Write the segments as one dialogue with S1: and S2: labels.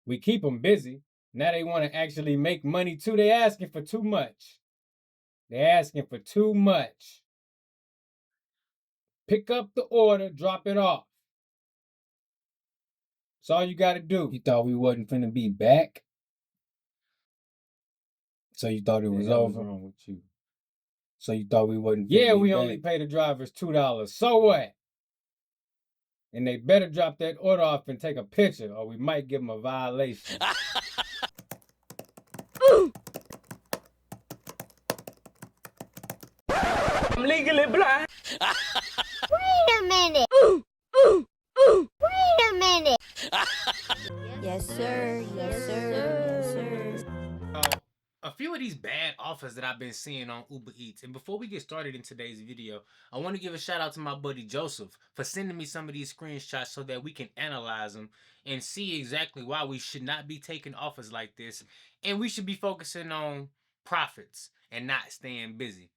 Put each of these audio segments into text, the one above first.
S1: We keep them busy. Now they want to actually make money too. They asking for too much. They're asking for too much. Pick up the order, drop it off. That's all you got to do. You thought we wasn't finna be back? So you thought it was over? What's wrong with you? So you thought we wasn't finna be back? We only pay the drivers $2. So what? And they better drop that order off and take a picture, or we might give them a violation.
S2: I'm legally blind.
S3: Wait a minute. Wait a minute. Yes, sir. Yes, sir. Yes, sir.
S4: A few of these bad offers that I've been seeing on Uber Eats. And before we get started in today's video, I want to give a shout out to my buddy Joseph for sending me some of these screenshots so that we can analyze them and see exactly why we should not be taking offers like this. And we should be focusing on profits and not staying busy.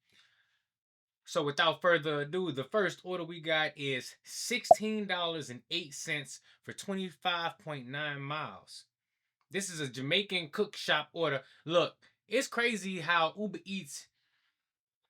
S4: So without further ado, the first order we got is $16.08 for 25.9 miles. This is a Jamaican cook shop order. Look, it's crazy how Uber Eats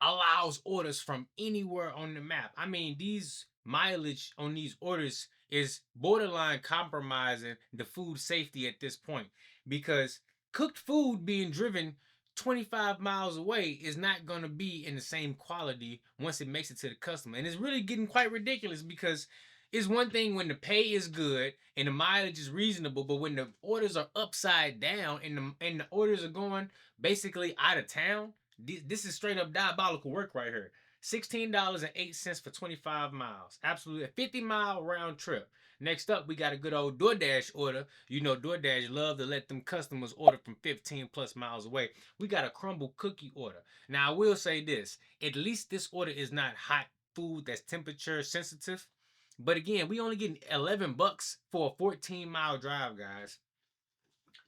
S4: allows orders from anywhere on the map. I mean, these mileage on these orders is borderline compromising the food safety at this point, because cooked food being driven 25 miles away is not going to be in the same quality once it makes it to the customer. And it's really getting quite ridiculous, because it's one thing when the pay is good and the mileage is reasonable, but when the orders are upside down and the orders are going basically out of town, this is straight up diabolical work right here. $16.08 for 25 miles. Absolutely a 50-mile round trip. Next up, we got a good old Doordash order. You know, Doordash love to let them customers order from 15 plus miles away. We got a crumble cookie order. Now, I will say this. At least this order is not hot food that's temperature sensitive. But again, we only getting $11 for a 14-mile drive, guys.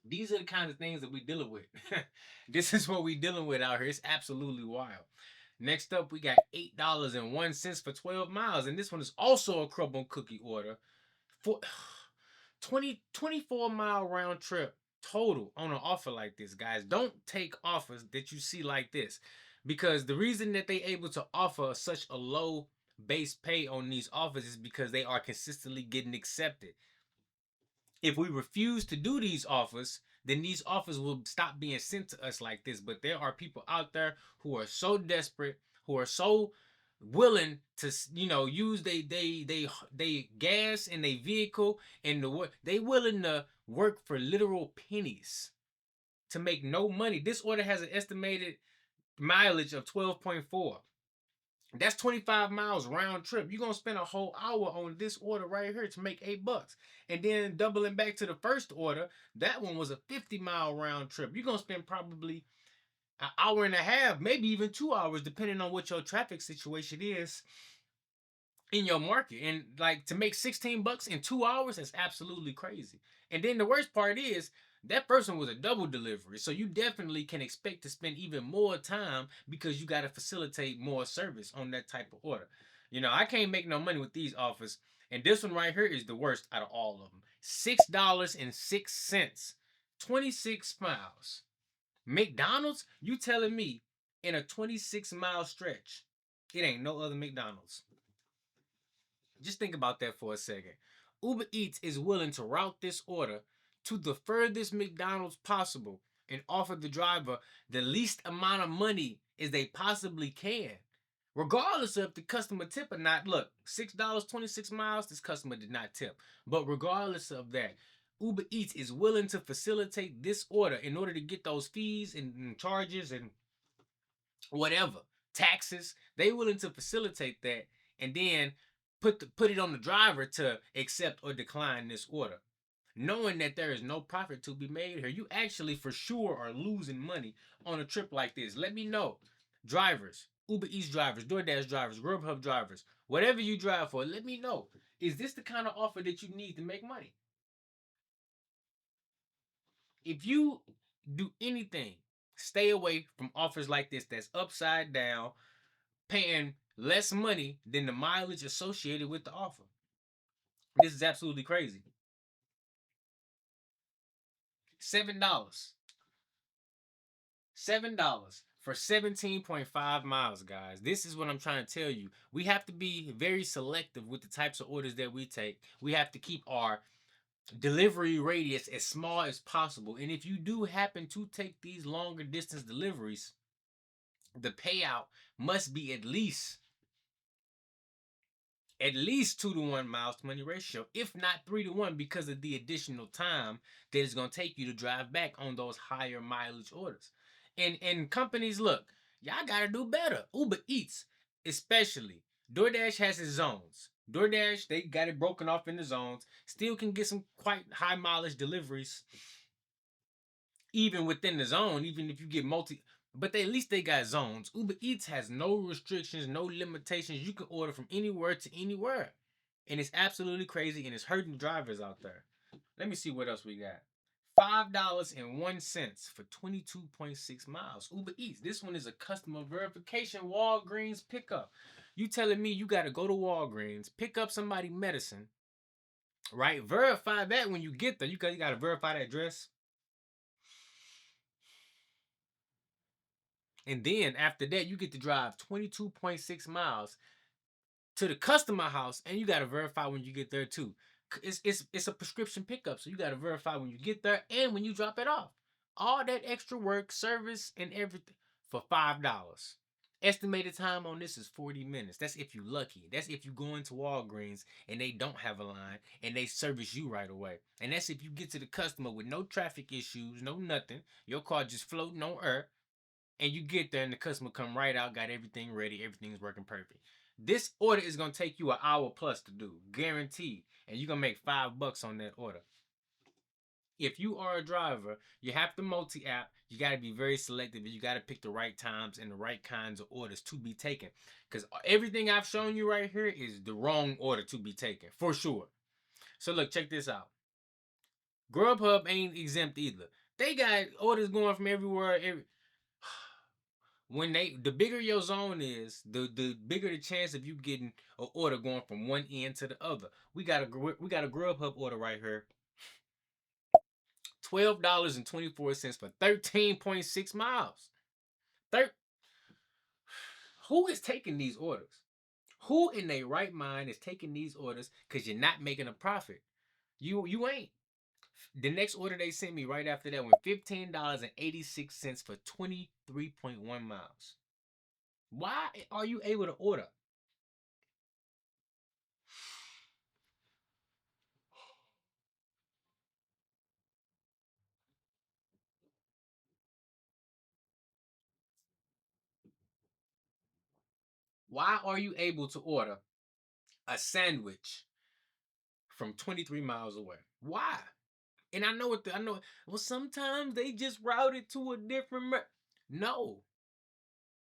S4: These are the kinds of things that we dealing with. This is what we dealing with out here. It's absolutely wild. Next up, we got $8.01 for 12 miles. And this one is also a crumble cookie order. For 24-mile round trip total on an offer like this, guys. Don't take offers that you see like this, because the reason that they able to offer such a low base pay on these offers is because they are consistently getting accepted. If we refuse to do these offers, then these offers will stop being sent to us like this. But there are people out there who are so desperate, who are so willing to, use they gas in their vehicle, and they willing to work for literal pennies to make no money. This order has an estimated mileage of 12.4. That's 25 miles round trip. You're going to spend a whole hour on this order right here to make $8. And then doubling back to the first order, that one was a 50-mile round trip. You're going to spend probably an hour and a half, maybe even 2 hours, depending on what your traffic situation is in your market. And like, to make $16 in 2 hours, that's absolutely crazy. And then the worst part is, that person was a double delivery. So you definitely can expect to spend even more time, because you got to facilitate more service on that type of order. I can't make no money with these offers. And this one right here is the worst out of all of them. $6.06, 26 miles. McDonald's, you telling me in a 26-mile stretch, it ain't no other McDonald's? Just think about that for a second. Uber Eats is willing to route this order to the furthest McDonald's possible and offer the driver the least amount of money as they possibly can, regardless of if the customer tip or not. Look, $6, 26 miles, this customer did not tip. But regardless of that, Uber Eats is willing to facilitate this order in order to get those fees and charges and whatever, taxes. They willing to facilitate that, and then put it on the driver to accept or decline this order, knowing that there is no profit to be made here. You actually for sure are losing money on a trip like this. Let me know, drivers, Uber Eats drivers, DoorDash drivers, Grubhub drivers, whatever you drive for, let me know. Is this the kind of offer that you need to make money? If you do anything, stay away from offers like this that's upside down, paying less money than the mileage associated with the offer. This is absolutely crazy. $7. $7 for 17.5 miles, guys. This is what I'm trying to tell you. We have to be very selective with the types of orders that we take. We have to keep our delivery radius as small as possible. And if you do happen to take these longer distance deliveries, the payout must be at least 2-to-1 miles to money ratio, if not 3-to-1, because of the additional time that it's going to take you to drive back on those higher mileage orders. And companies, look, y'all got to do better. Uber Eats, especially. DoorDash has its zones. DoorDash, they got it broken off into zones. Still can get some quite high mileage deliveries even within the zone, even if you get but at least they got zones. Uber Eats has no restrictions, no limitations. You can order from anywhere to anywhere. And it's absolutely crazy, and it's hurting drivers out there. Let me see what else we got. $5.01 for 22.6 miles. Uber Eats. This one is a customer verification Walgreens pickup. You telling me you got to go to Walgreens, pick up somebody medicine, right? Verify that when you get there. You got to verify that address. And then after that, you get to drive 22.6 miles to the customer house, and you got to verify when you get there too. It's a prescription pickup, so you got to verify when you get there and when you drop it off. All that extra work, service, and everything for $5. Estimated time on this is 40 minutes. That's if you lucky. That's if you go into Walgreens and they don't have a line and they service you right away. And that's if you get to the customer with no traffic issues, no nothing. Your car just floating on air. And you get there and the customer come right out, got everything ready, everything's working perfect. This order is gonna take you an hour plus to do, guaranteed, and you're gonna make $5 on that order. If you are a driver, you have to multi-app. You got to be very selective, and you got to pick the right times and the right kinds of orders to be taken. Because everything I've shown you right here is the wrong order to be taken, for sure. So look, check this out. Grubhub ain't exempt either. They got orders going from everywhere. The bigger your zone is, the bigger the chance of you getting an order going from one end to the other. We got a Grubhub order right here. $12.24 for 13.6 miles. Who is taking these orders? Who in their right mind is taking these orders because you're not making a profit? You ain't. The next order they sent me right after that was $15.86 for 23.1 miles. Why are you able to order? Why are you able to order a sandwich from 23 miles away? Why? And I know well, sometimes they just route it to a different No.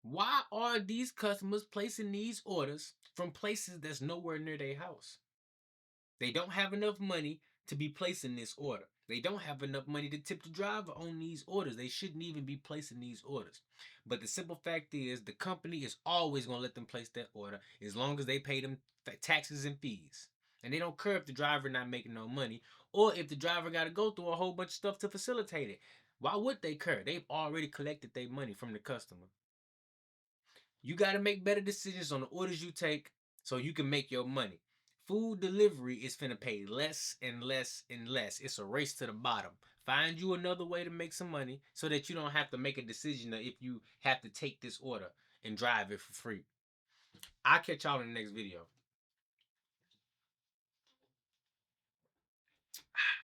S4: Why are these customers placing these orders from places that's nowhere near their house? They don't have enough money to be placing this order. They don't have enough money to tip the driver on these orders. They shouldn't even be placing these orders. But the simple fact is, the company is always going to let them place that order as long as they pay them taxes and fees. And they don't care if the driver not making no money or if the driver got to go through a whole bunch of stuff to facilitate it. Why would they care? They've already collected their money from the customer. You got to make better decisions on the orders you take so you can make your money. Food delivery is finna pay less and less and less. It's a race to the bottom. Find you another way to make some money so that you don't have to make a decision if you have to take this order and drive it for free. I'll catch y'all in the next video.